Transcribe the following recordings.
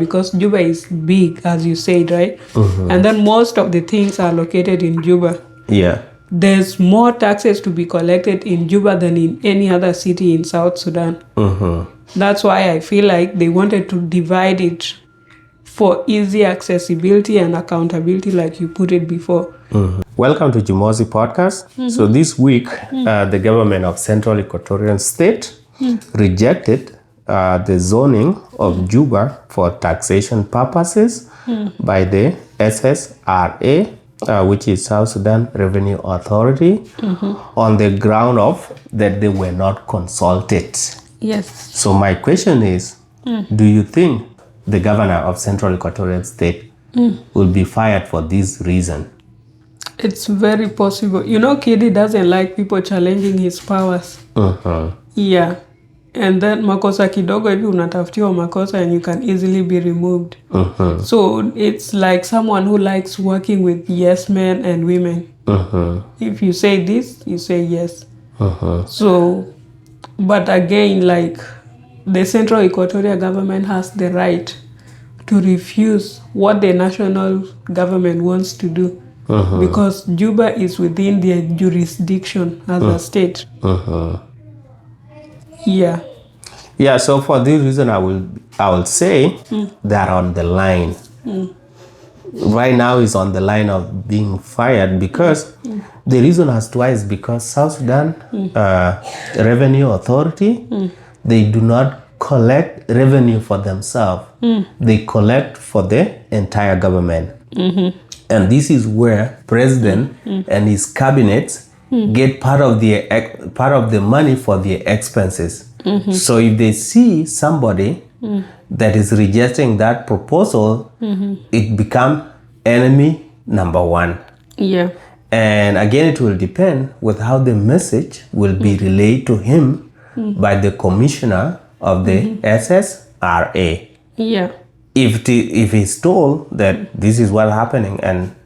because Juba is big, as you said, right? And then most of the things are located in Juba. Yeah. There's more taxes to be collected in Juba than in any other city in South Sudan. That's why I feel like they wanted to divide it for easy accessibility and accountability, like you put it before. Welcome to Jimosi podcast. So this week, the government of Central Equatoria State rejected the zoning of Juba for taxation purposes by the S.S.R.A, which is South Sudan Revenue Authority, on the ground of that they were not consulted. Yes. So my question is, do you think the governor of Central Equatoria State will be fired for this reason? It's very possible. You know, Kiir doesn't like people challenging his powers. Yeah. And then makosa kidogo hivi unatafutiwa makosa and you can easily be removed. So it's like someone who likes working with yes men and women. If you say this, you say yes. So, but again, like the Central Equatoria government has the right to refuse what the national government wants to do. Because Juba is within their jurisdiction as a state. Yeah. Yeah, so for this reason, I will say they're on the line. Right now is on the line of being fired because the reason as to why is because South Sudan Revenue Authority, they do not collect revenue for themselves. They collect for the entire government. And this is where president and his cabinet get part of the money for their expenses. So if they see somebody that is rejecting that proposal, it become enemy number one. Yeah. And again, it will depend with how the message will be relayed to him by the commissioner of the S.S.R.A. Yeah. If he's told that this is what's happening and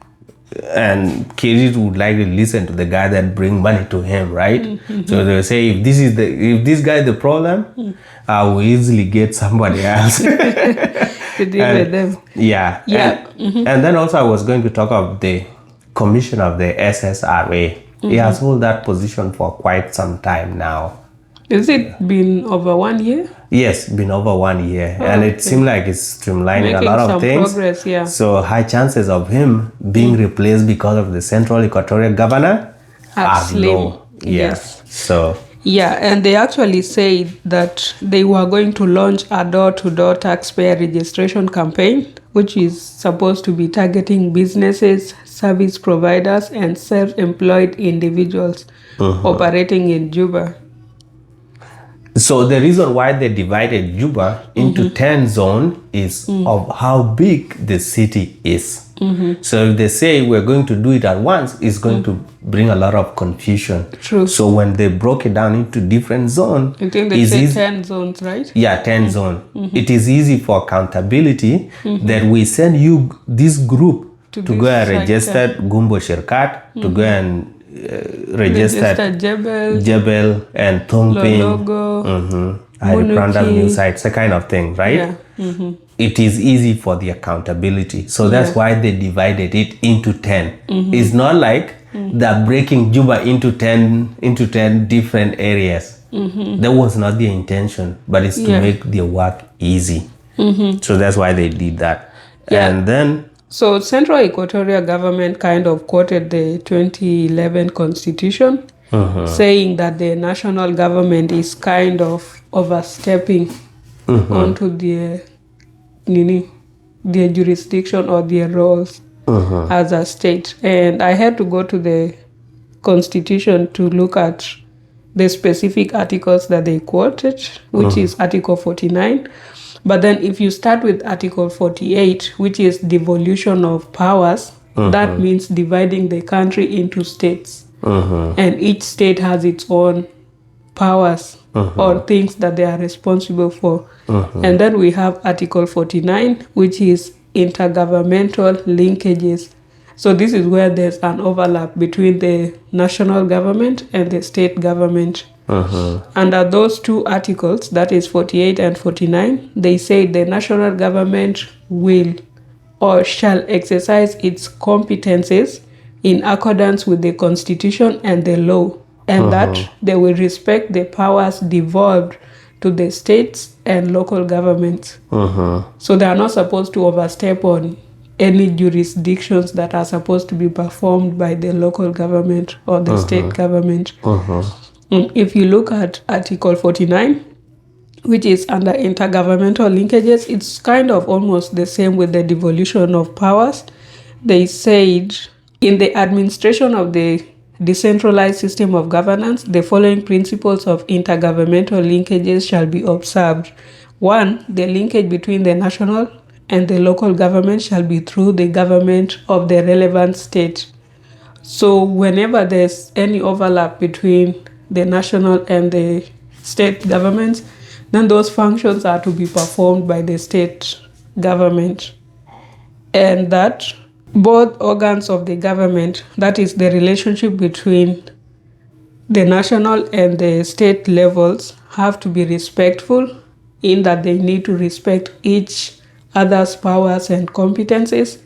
Kiir would like to listen to the guy that bring money to him, right? So they'll say, if this guy is the problem, I will easily get somebody else to deal with them. Yeah. And then also I was going to talk of the commissioner of the S.S.R.A. He has held that position for quite some time now. Has it been over 1 year? Yes, been over 1 year. And it seems like it's streamlining Making a lot of some things. Progress, yeah. So high chances of him being replaced because of the Central Equatoria governor are low. Yes. So yeah, and they actually said that they were going to launch a door-to-door taxpayer registration campaign, which is supposed to be targeting businesses, service providers, and self-employed individuals operating in Juba. So the reason why they divided Juba into 10 zones is of how big the city is. So if they say we're going to do it at once, it's going to bring a lot of confusion. True. So when they broke it down into different zones, I think they say 10 zones, right? Yeah, 10 zones. It is easy for accountability that we send you this group to go and register Gumbo Shirkat, to go and register Jebel and Tongping, random new sites, that kind of thing, right? Yeah. It is easy for the accountability. So that's why they divided it into 10. It's not like they're breaking Juba into 10 different areas. That was not the intention, but it's to make their work easy. So that's why they did that. And then so Central Equatoria government kind of quoted the 2011 constitution, saying that the national government is kind of overstepping onto their jurisdiction or their roles as a state. And I had to go to the constitution to look at the specific articles that they quoted, which is Article 49. But then if you start with Article 48, which is devolution of powers, that means dividing the country into states. And each state has its own powers or things that they are responsible for. And then we have Article 49, which is intergovernmental linkages. So this is where there's an overlap between the national government and the state government. Under those two articles, that is 48 and 49, they say the national government will or shall exercise its competences in accordance with the Constitution and the law, and that they will respect the powers devolved to the states and local governments. So they are not supposed to overstep on any jurisdictions that are supposed to be performed by the local government or the state government. If you look at Article 49, which is under intergovernmental linkages, it's kind of almost the same with the devolution of powers. They said in the administration of the decentralized system of governance, the following principles of intergovernmental linkages shall be observed. 1, the linkage between the national and the local government shall be through the government of the relevant state. So whenever there's any overlap between the national and the state governments, then those functions are to be performed by the state government. And that both organs of the government, that is the relationship between the national and the state levels, have to be respectful in that they need to respect each other's powers and competencies,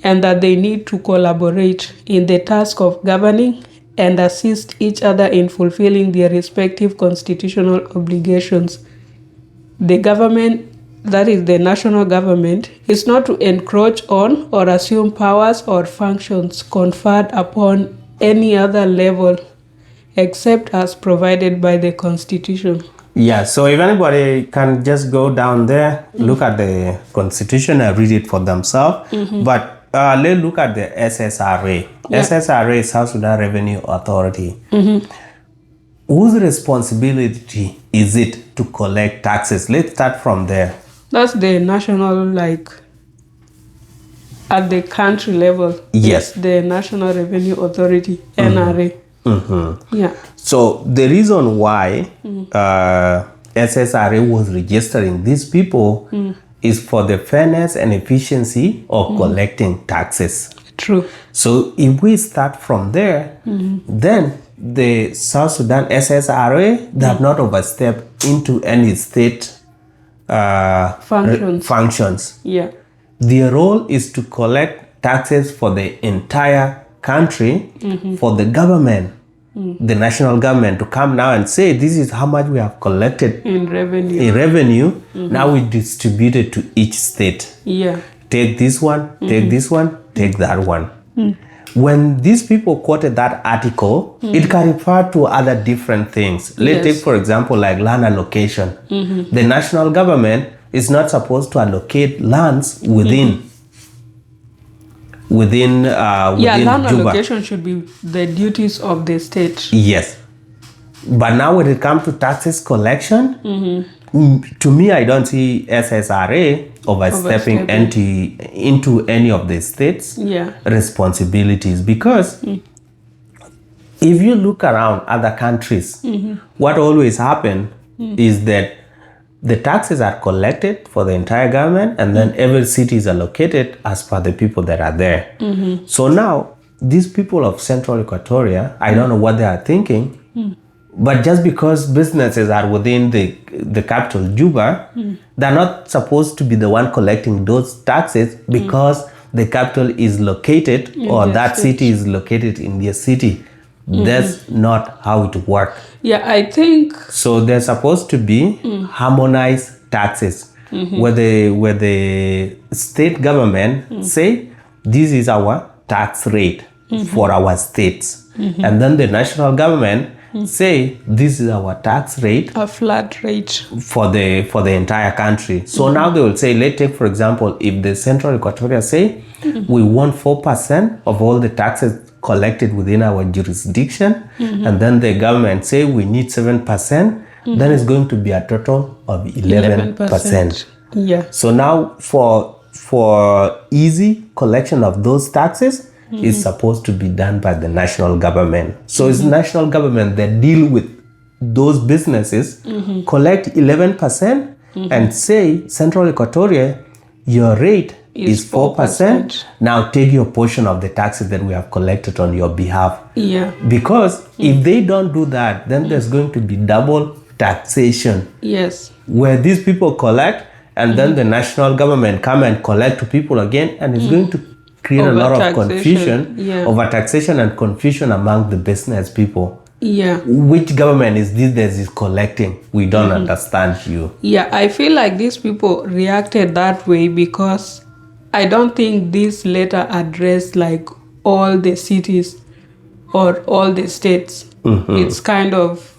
and that they need to collaborate in the task of governing and assist each other in fulfilling their respective constitutional obligations. The government, that is the national government, is not to encroach on or assume powers or functions conferred upon any other level except as provided by the Constitution. Yeah, so if anybody can just go down there, look at the Constitution and read it for themselves. But let's look at the S.S.R.A. S.S.R.A. is South Sudan Revenue Authority. Whose responsibility is it to collect taxes? Let's start from there. That's the national, like, at the country level. Yes. It's the National Revenue Authority, NRA. Yeah. So the reason why S.S.R.A. was registering these people is for the fairness and efficiency of collecting taxes. True. So if we start from there, then the South Sudan S.S.R.A. they have not overstepped into any state functions. Yeah. Their role is to collect taxes for the entire country, for the government, the national government, to come now and say, this is how much we have collected in revenue. Now we distribute it to each state. Yeah. Take this one, take this one, take that one. When these people quoted that article, it can refer to other different things. Let's take, for example, like land allocation. The national government is not supposed to allocate lands within land Juba. allocation should be the duties of the state. Yes. But now when it comes to taxes collection, to me, I don't see S.S.R.A. overstepping into any of the states' responsibilities, because if you look around other countries, what always happens is that the taxes are collected for the entire government, and then every city is allocated as per the people that are there. So now, these people of Central Equatoria, I don't know what they are thinking, but just because businesses are within the capital, Juba, they're not supposed to be the one collecting those taxes because the capital is located or that city is located in their city. That's not how it works. Yeah, I think so. They're supposed to be harmonized taxes, where the state government say this is our tax rate for our states, and then the national government say this is our tax rate, a flat rate for the entire country. So now they will say, let's take for example, if the Central Equatoria say we want 4% of all the taxes collected within our jurisdiction, and then the government say we need 7%, then it's going to be a total of 11%. Yeah. So now for easy collection of those taxes is supposed to be done by the national government. So it's national government that deal with those businesses, collect 11% and say, Central Equatoria, your rate is 4%. Now take your portion of the taxes that we have collected on your behalf. Yeah. Because if they don't do that, then there's going to be double taxation. Yes. Where these people collect and then the national government come and collect to people again, and it's going to create a lot of confusion, over taxation and confusion among the business people. Yeah. Which government is this that is collecting? We don't understand you. Yeah, I feel like these people reacted that way because I don't think this letter addressed like all the cities or all the states. It's kind of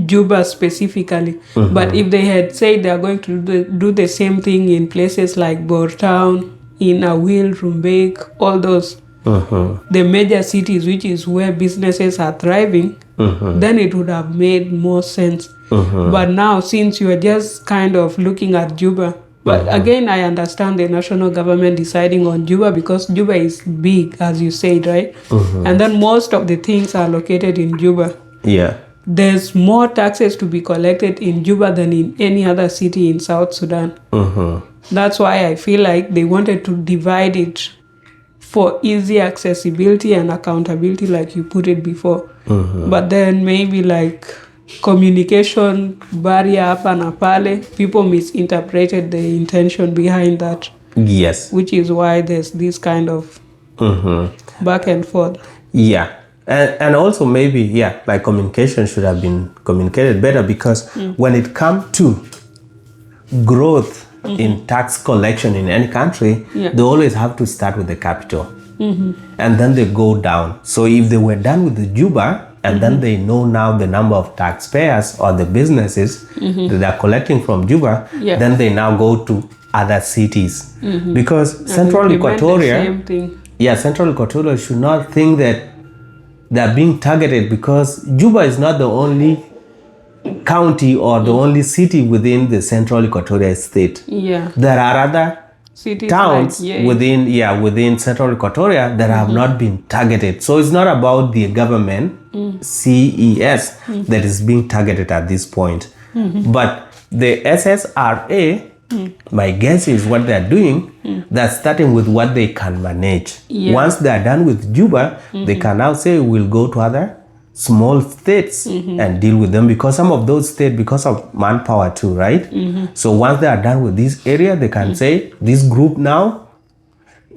Juba specifically. But if they had said they are going to do the same thing in places like Bortown, in Awil, Rumbek, all those, the major cities, which is where businesses are thriving, then it would have made more sense. But now, since you are just kind of looking at Juba, but again, I understand the national government deciding on Juba because Juba is big, as you said, right? And then most of the things are located in Juba. Yeah. There's more taxes to be collected in Juba than in any other city in South Sudan. That's why I feel like they wanted to divide it for easy accessibility and accountability, like you put it before. But then maybe like communication barrier hapa na pale, people misinterpreted the intention behind that. Yes. Which is why there's this kind of back and forth. Yeah. And also maybe, like communication should have been communicated better because when it comes to growth in tax collection in any country, they always have to start with the capital. And then they go down. So if they were done with the Juba, and then they know now the number of taxpayers or the businesses that they're collecting from Juba, then they now go to other cities. Because Central Equatoria, Central Equatoria should not think that they're being targeted because Juba is not the only county or the only city within the Central Equatoria State. There are other cities, towns like, within Central Equatoria that have not been targeted. So it's not about the government, C.E.S, that is being targeted at this point. But the S.S.R.A, my guess is what they're doing, they're starting with what they can manage. Once they're done with Juba, they can now say we'll go to other small states and deal with them because some of those states, because of manpower too, right? So once they are done with this area, they can say this group now,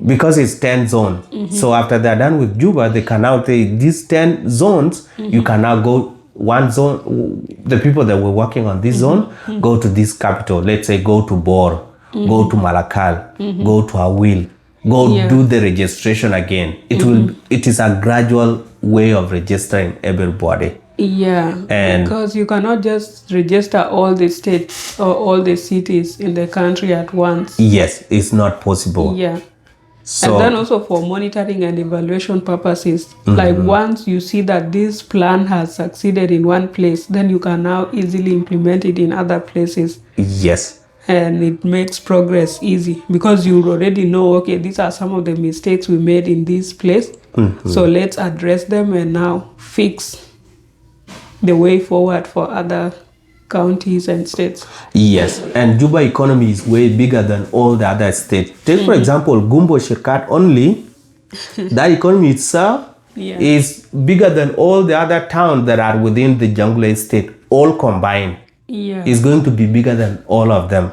because it's 10 zones. So after they're done with Juba, they can now say these 10 zones, you can now go one zone, the people that were working on this zone, go to this capital. Let's say go to Bor, go to Malakal, go to Awil, go do the registration again. It is a gradual way of registering everybody. And because you cannot just register all the states or all the cities in the country at once. Yes, it's not possible. So, and then also for monitoring and evaluation purposes, like once you see that this plan has succeeded in one place, then you can now easily implement it in other places. Yes. And it makes progress easy because you already know, okay, these are some of the mistakes we made in this place. So let's address them and now fix the way forward for other counties and states. Yes, and Juba economy is way bigger than all the other states. Take for example, Gumbo Shirkat only, that economy itself is bigger than all the other towns that are within the Jonglei state, all combined. Is going to be bigger than all of them.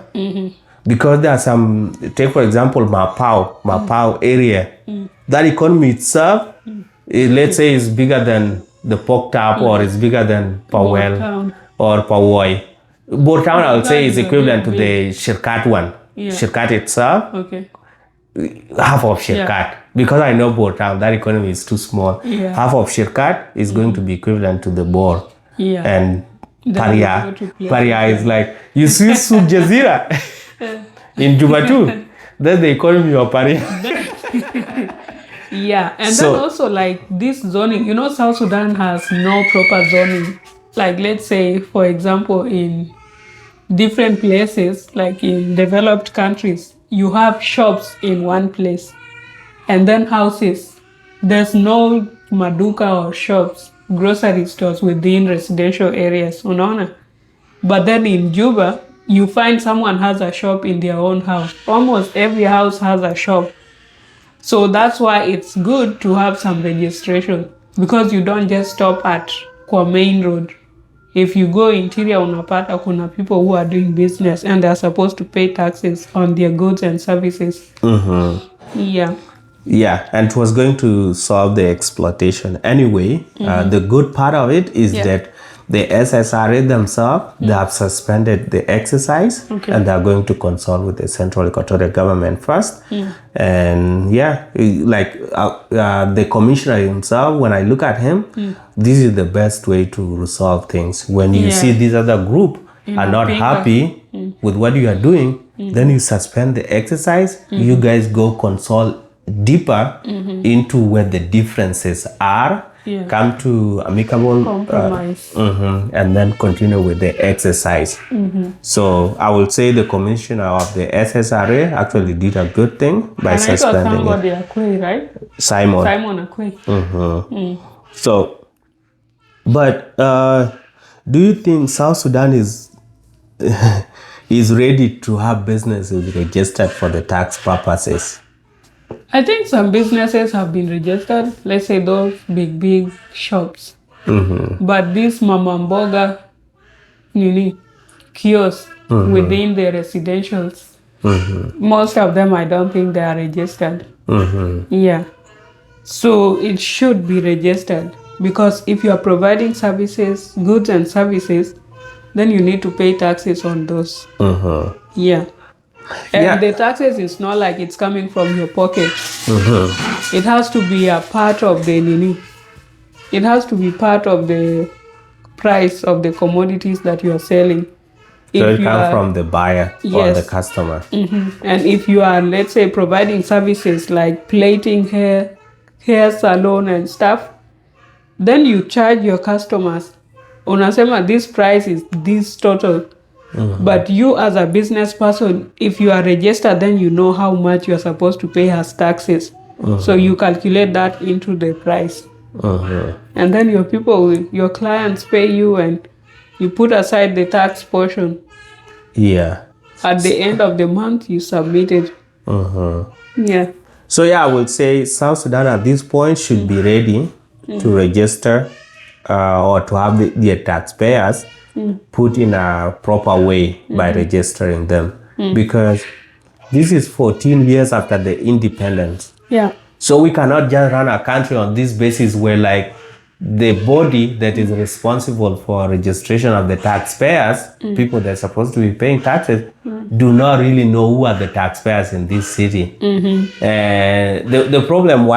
Because there are some, take for example, Mapao area. That economy itself, let's say is bigger than the Pok Tap or is bigger than Powell or Pawoi. Bortown, I would say, is equivalent to the Shirkat one. Shirkat itself, half of Shirkat. Because I know Bortown, that economy is too small. Half of Shirkat is going to be equivalent to the Bor. And Paria is like, you see Sub Jazeera in Juba too. That's the economy of Paria. And then also like this zoning, you know, South Sudan has no proper zoning. Like let's say, for example, in different places, like in developed countries, you have shops in one place and then houses. There's no maduka or shops, grocery stores within residential areas, unaona. But then in Juba, you find someone has a shop in their own house. Almost every house has a shop. So that's why it's good to have some registration, because you don't just stop at kwa main road. If you go interior, unapata kuna people who are doing business and they're supposed to pay taxes on their goods and services. Yeah. Yeah, and it was going to solve the exploitation anyway. The good part of it is that the S.S.R.A. themselves, they have suspended the exercise, and they're going to consult with the Central Equatoria Government first. And the commissioner himself, when I look at him, this is the best way to resolve things. When you see this other group are not happy with what you are doing, then you suspend the exercise. You guys go consult deeper into where the differences are, come to amicable compromise, and then continue with the exercise. So I will say the commissioner of the S.S.R.A. actually did a good thing by suspending it. Akuei, right? Simon Akuei. So, but do you think South Sudan is ready to have businesses registered for the tax purposes? I think some businesses have been registered, let's say those big shops. But this mama mboga kiosks within the residentials, most of them I don't think they are registered. Yeah. So it should be registered, because if you are providing services, goods and services, then you need to pay taxes on those. Yeah. And the taxes is not like it's coming from your pocket. It has to be a part of the It has to be part of the price of the commodities that you are selling. So it comes from the buyer or the customer. And if you are, let's say, providing services like plating hair salon and stuff, then you charge your customers. Unasema this price is this total. But you as a business person, if you are registered, then you know how much you are supposed to pay as taxes. So you calculate that into the price. And then your clients pay you, and you put aside the tax portion. Yeah. At the end of the month, you submit it. Yeah. So I would say South Sudan at this point should be ready to register or to have their taxpayers put in a proper way by registering them, because this is 14 years after the independence. Yeah. So we cannot just run a country on this basis where like the body that is responsible for registration of the taxpayers, people that are supposed to be paying taxes, do not really know who are the taxpayers in this city. And the problem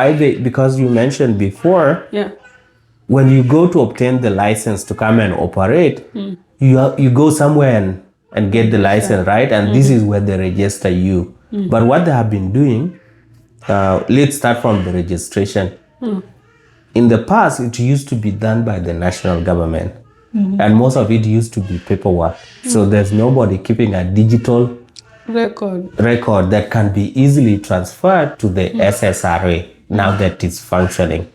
because you mentioned before, when you go to obtain the license to come and operate, you go somewhere and get the license, right? And this is where they register you. But what they have been doing, let's start from the registration. In the past, it used to be done by the national government. And most of it used to be paperwork. So there's nobody keeping a digital record that can be easily transferred to the S.S.R.A. now that it's functioning.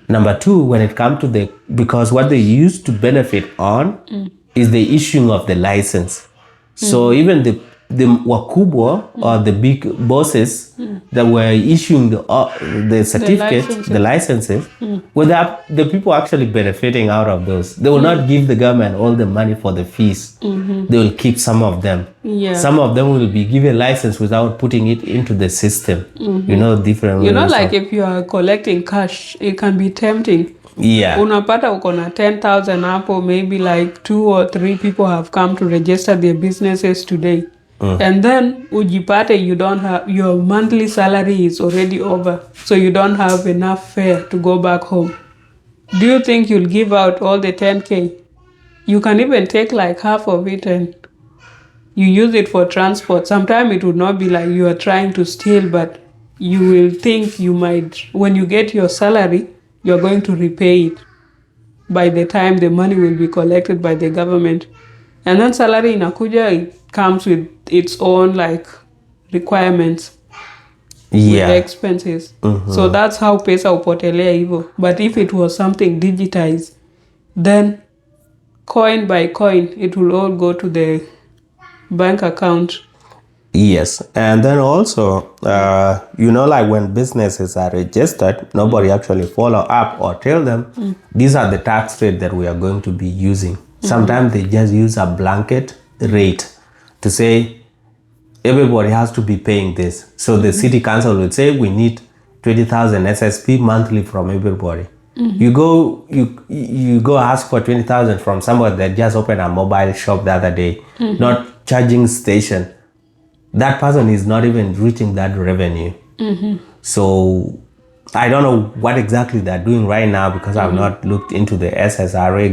Number two, when it comes to because what they used to benefit on is the issuing of the license. So even the wakubwa or the big bosses that were issuing the certificates, the licenses, the people actually benefiting out of those. They will not give the government all the money for the fees. They will keep some of them. Some of them will be given license without putting it into the system. Different. Like if you are collecting cash, it can be tempting. Yeah. Unapata uko na 10,000 hapo, maybe like 2 or 3 people have come to register their businesses today. And then ujipate you don't have, your monthly salary is already over, so you don't have enough fare to go back home. Do you think you'll give out all the 10K? You can even take like half of it and you use it for transport. Sometimes it would not be like you are trying to steal, but you will think you might, when you get your salary, you're going to repay it by the time the money will be collected by the government. And then salary inakuja, it comes with its own like requirements, with the expenses. So that's how pesa upotelea hivyo. But if it was something digitized, then coin by coin, it will all go to the bank account. Yes, and then also, like when businesses are registered, nobody actually follow up or tell them these are the tax rate that we are going to be using. Sometimes they just use a blanket rate to say everybody has to be paying this. So the city council would say we need 20,000 SSP monthly from everybody. You go ask for 20,000 from somebody that just opened a mobile shop the other day, not charging station. That person is not even reaching that revenue. So I don't know what exactly they're doing right now because I've not looked into the S.S.R.A.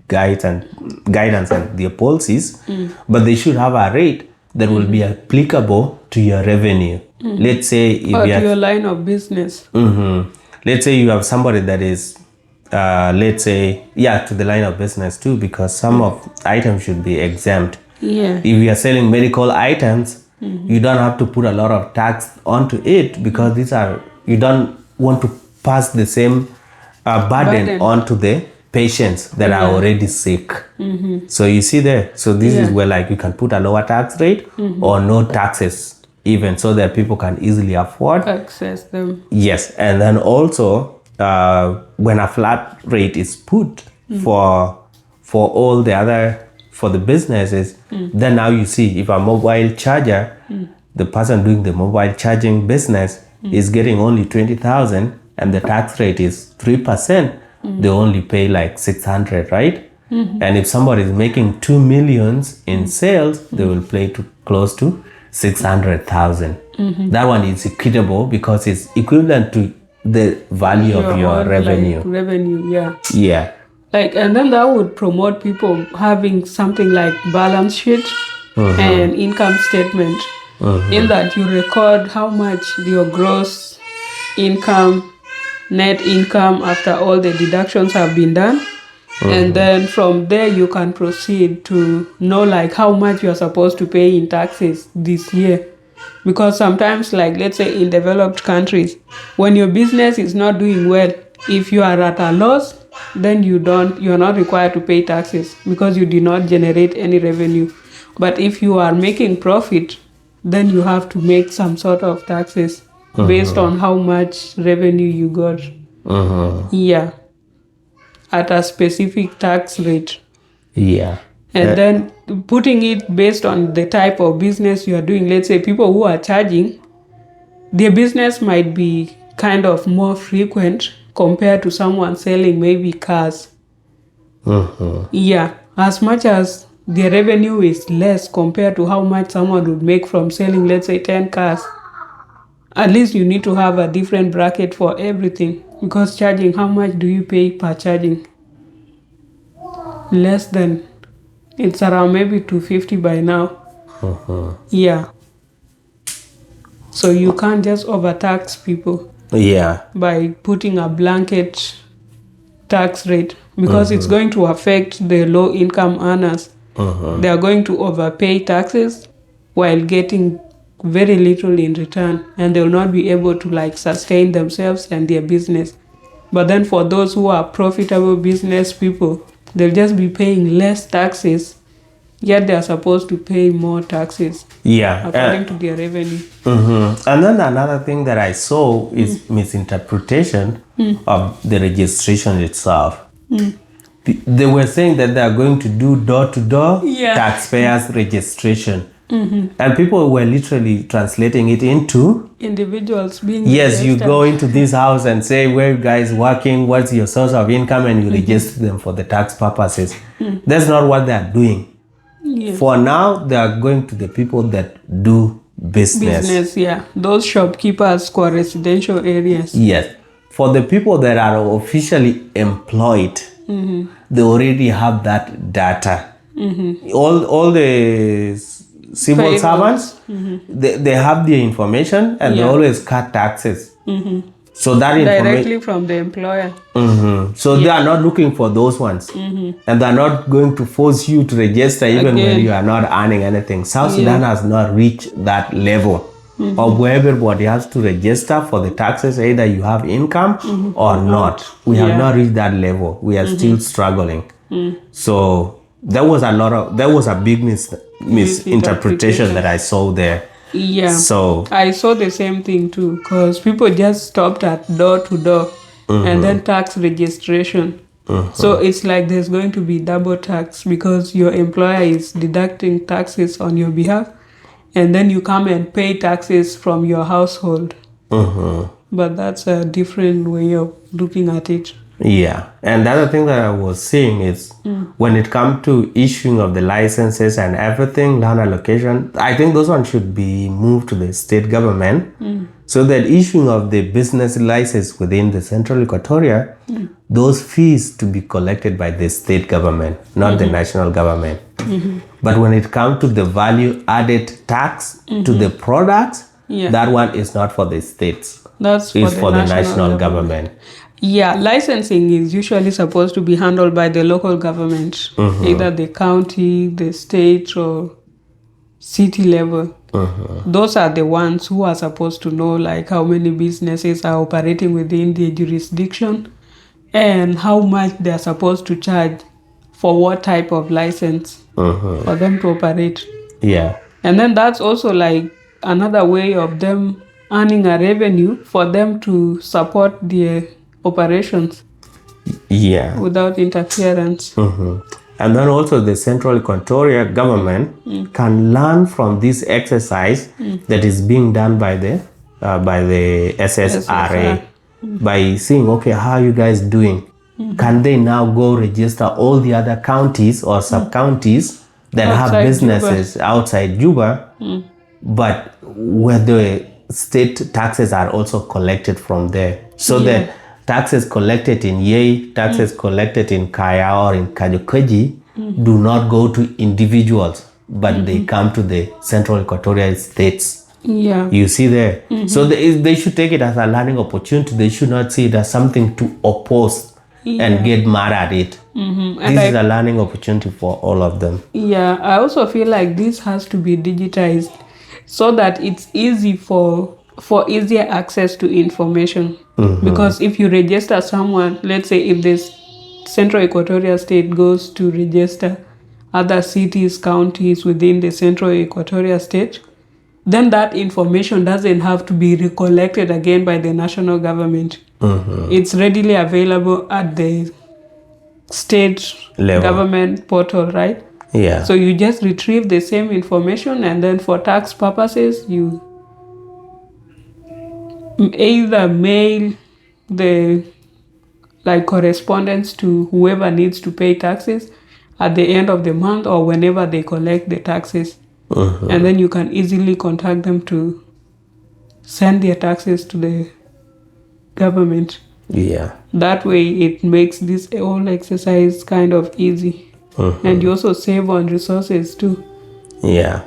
guidance and their policies, but they should have a rate that will be applicable to your revenue. Let's say if or to your line of business. Let's say you have somebody that is, to the line of business too, because some of items should be exempt. Yeah. If you are selling medical items, you don't have to put a lot of tax onto it because you don't want to pass the same burden onto the patients that are already sick. So you see there, so this is where like you can put a lower tax rate or no taxes even, so that people can easily afford access them. Yes, and then also when a flat rate is put for all the other, for the businesses, then now you see if a mobile charger, the person doing the mobile charging business is getting only 20,000 and the tax rate is 3%, they only pay like 600, right? And if somebody is making 2 million in sales, they will pay close to 600,000. That one is equitable because it's equivalent to the value of your revenue. Like revenue, yeah. Yeah. Like, and then that would promote people having something like balance sheet and income statement, in that you record how much your gross income, net income after all the deductions have been done. And then from there you can proceed to know like how much you're supposed to pay in taxes this year. Because sometimes, like let's say in developed countries, when your business is not doing well, if you are at a loss, then you're not required to pay taxes because you did not generate any revenue. But if you are making profit, then you have to make some sort of taxes based on how much revenue you got. Yeah. At a specific tax rate. Yeah. And then putting it based on the type of business you are doing. Let's say people who are charging, their business might be kind of more frequent compared to someone selling maybe cars. Yeah, as much as their revenue is less compared to how much someone would make from selling, let's say 10 cars, at least you need to have a different bracket for everything. Because charging, how much do you pay per charging? Less than, it's around maybe 250 by now. Yeah. So you can't just overtax people. Yeah. By putting a blanket tax rate, because it's going to affect the low income earners. They are going to overpay taxes while getting very little in return, and they will not be able to like sustain themselves and their business. But then for those who are profitable business people, they'll just be paying less taxes, yet they are supposed to pay more taxes. Yeah, according to their revenue. And then another thing that I saw is misinterpretation of the registration itself. They were saying that they are going to do door-to-door taxpayers registration. And people were literally translating it into individuals being registered. You go into this house and say where you guys working, what's your source of income, and you register them for the tax purposes. That's not what they are doing. For now, they are going to the people that do business. Those shopkeepers for residential areas. Yes. For the people that are officially employed, they already have that data. All the civil servants, they have the information and they always cut taxes. So that directly from the employer. So they are not looking for those ones. And they're not going to force you to register even when you are not earning anything. South Sudan has not reached that level of where everybody has to register for the taxes, either you have income or not. We have not reached that level. We are still struggling. So there was a big misinterpretation that I saw there. Yeah. So I saw the same thing too, because people just stopped at door to door and then tax registration. So it's like there's going to be double tax because your employer is deducting taxes on your behalf, and then you come and pay taxes from your household. But that's a different way of looking at it. yeah, and the other thing that I was seeing is when it comes to issuing of the licenses and everything, land allocation, I think those ones should be moved to the state government, so that issuing of the business license within the Central Equatoria, those fees to be collected by the state government, not the national government. But when it comes to the value added tax to the products, that one is not for the states. That's for the national government. Yeah, licensing is usually supposed to be handled by the local government, either the county, the state, or city level. Those are the ones who are supposed to know like how many businesses are operating within the jurisdiction and how much they are supposed to charge for what type of license for them to operate. Yeah. And then that's also like another way of them earning a revenue for them to support their operations without interference. And then also the Central Equatoria government can learn from this exercise that is being done by the S.S.R.A. by seeing, okay, how are you guys doing? Can they now go register all the other counties or sub-counties that outside have businesses outside Juba, but where the state taxes are also collected from there, so that taxes collected in Yei, taxes collected in Kaya or in Kajukeji do not go to individuals, but they come to the Central Equatoria states. Yeah. You see there? So they should take it as a learning opportunity. They should not see it as something to oppose and get mad at it. This is a learning opportunity for all of them. Yeah, I also feel like this has to be digitized so that it's easy for easier access to information. Because if you register someone, let's say if this Central Equatoria State goes to register other cities, counties within the Central Equatoria State, then that information doesn't have to be recollected again by the national government. It's readily available at the state government portal, right? Yeah. So you just retrieve the same information, and then for tax purposes, you either mail the correspondence to whoever needs to pay taxes at the end of the month or whenever they collect the taxes. And then you can easily contact them to send their taxes to the government. Yeah. That way it makes this whole exercise kind of easy. And you also save on resources too. Yeah.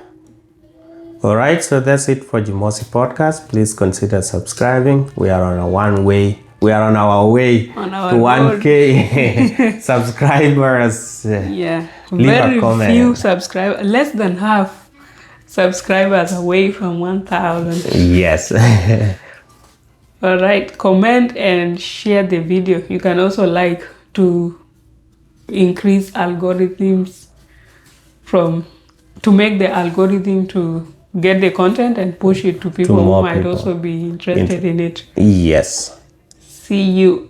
All right, so that's it for Jimosi podcast. Please consider subscribing. We are on our way to 1K subscribers. Yeah, leave a comment. Very few subscribers, less than half subscribers away from 1,000. Yes. All right, comment and share the video. You can also like to increase algorithms to make the algorithm to get the content and push it to people who might also be interested in it. Yes. See you